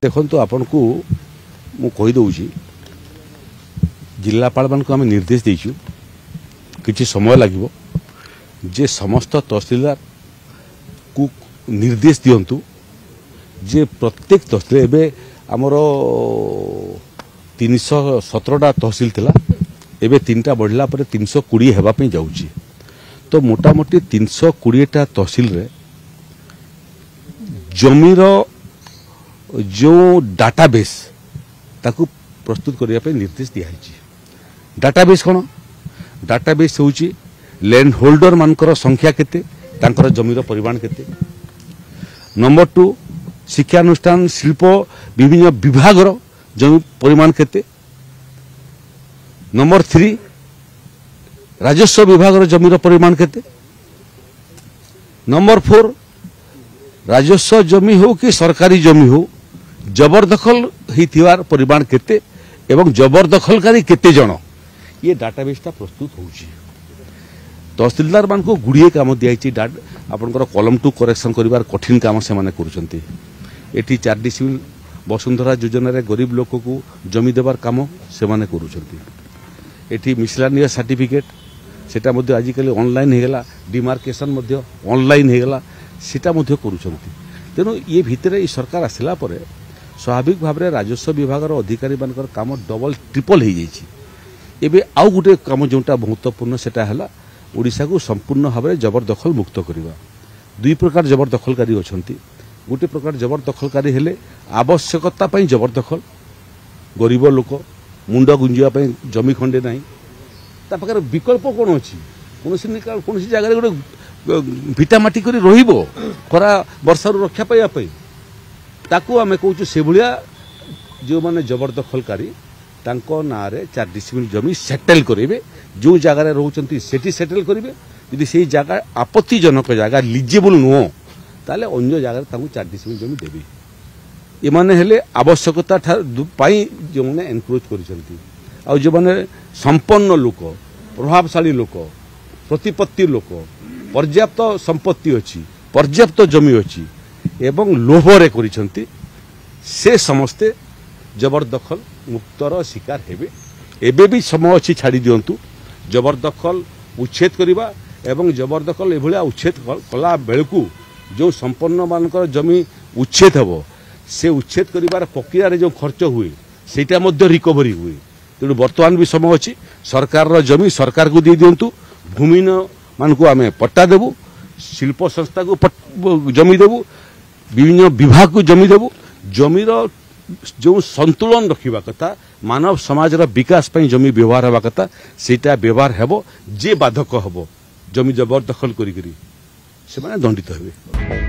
देखो आपण को मु कहीदे जिलापाल मान आम निर्देश देचु कि समय लगे जे समस्त तहसीलदार को निर्देश दिंतु जे प्रत्येक तहसील एवं आमर 317टा तहसील थिला एवं 3टा बढ़ला पर 320 होगापी जाऊँगी तो मोटामोटी 320टा तहसील रे जमीर जो डाटाबेस ताकू प्रस्तुत करने निर्देश दिखाई। डाटाबेस कौन डाटाबेस होची लैंड होल्डर मानकर संख्या केते तांकर जमीर परिमाण केते। नंबर 2 शिक्षानुष्ठान शिल्प विभिन्न विभागर जमी परिमाण केते। नंबर 3 राजस्व विभागर जमीर परिमाण केते। नंबर 4 राजस्व जमी हो कि सरकारी जमी हो जबरदखल होइथिवार परिमाण केते एवं जबरदखलकारी केते जण ये डाटाबेसटा प्रस्तुत होउची। तहसीलदार मान को गुड़िए काम दिखाई आपंकर कलम टू करेक्शन करिवार कठिन काम से माने करूछंती। एठी 4 डिसिमिल वसुंधरा योजना रे गरीब लोक को जमी देवार काम से माने करूछंती। एठी मिसलानियस सर्टिफिकेट सेटा मध्ये आजिकली ऑनलाइन हेगला डिमार्केशन मध्ये ऑनलाइन हेगला सेटा मध्ये करूछंती। तेणु ये भितर ये सरकार आसला परे स्वाभाविक भाव में राजस्व विभाग अधिकारी मानकर काम डबल ट्रिपल हो जाइए। एबे आउ गोटे काम जोटा महत्वपूर्ण सेटा है ओडिशा को संपूर्ण भाव में जबरदखल मुक्त करवा। 2 प्रकार जबरदखलकारी अछंती। गोटे प्रकार जबरदखलकारी हेले आवश्यकता पई जबरदखल गरीब लोक मुंड गुंजिया पई जमी खंडे नाही ता पाखर विकल्प कोन अछि कौन जगह गोटे भिटामाटी करी रहिबो खरा वर्षा रक्षा पाइबा पई ताकू आमे कहूँ से भाया जो मैंने जबरदखलकारी तांको नारे 4 डिसिमिल जमी सेटल करेंगे जो जगार रोचंती सेठी सेटल करेंगे यदि से जगह आपत्तिजनक जगह लिजेबल नुह ताले अन्य जगह 4 डिसिमिल जमी देवी एमाने हेले आवश्यकता पाई जो मैंने एनक्रोच करिसंती आ जो मैंने संपन्न लोक प्रभावशाली लोक प्रतिपत्ति लोक पर्याप्त संपत्ति अच्छी पर्याप्त जमी अच्छी एवं लोभरे करिसंती से समस्ते जबरदखल मुक्तर शिकार हेबे। एबे भी समय अच्छी छाड़ी दिंतु जबरदखल उच्छेद करवा एवं जबरदखल एभलिया उच्छेद कला बेलू जो संपन्न मानकर जमी उच्छेद हेबो से उच्छेद करिवार प्रक्रिया रे जो खर्च हुए सेटा मध्य रिकवरी हुए। तेणु वर्तमान भी समय अच्छी सरकार जमी सरकार को दे दिंतु भूमिहीन मान को आमे पट्टा देबू शिल्प संस्था को जमी देबू विभिन्न विभाग को जमी देबू जमीर जो संतुलन रखा कथा मानव समाज विकास पई जमी व्यवहार हवा कथा सेटा व्यवहार हेबो जे बाधक हेबो जमी जबरदखल करी से माने दंडित हेबे।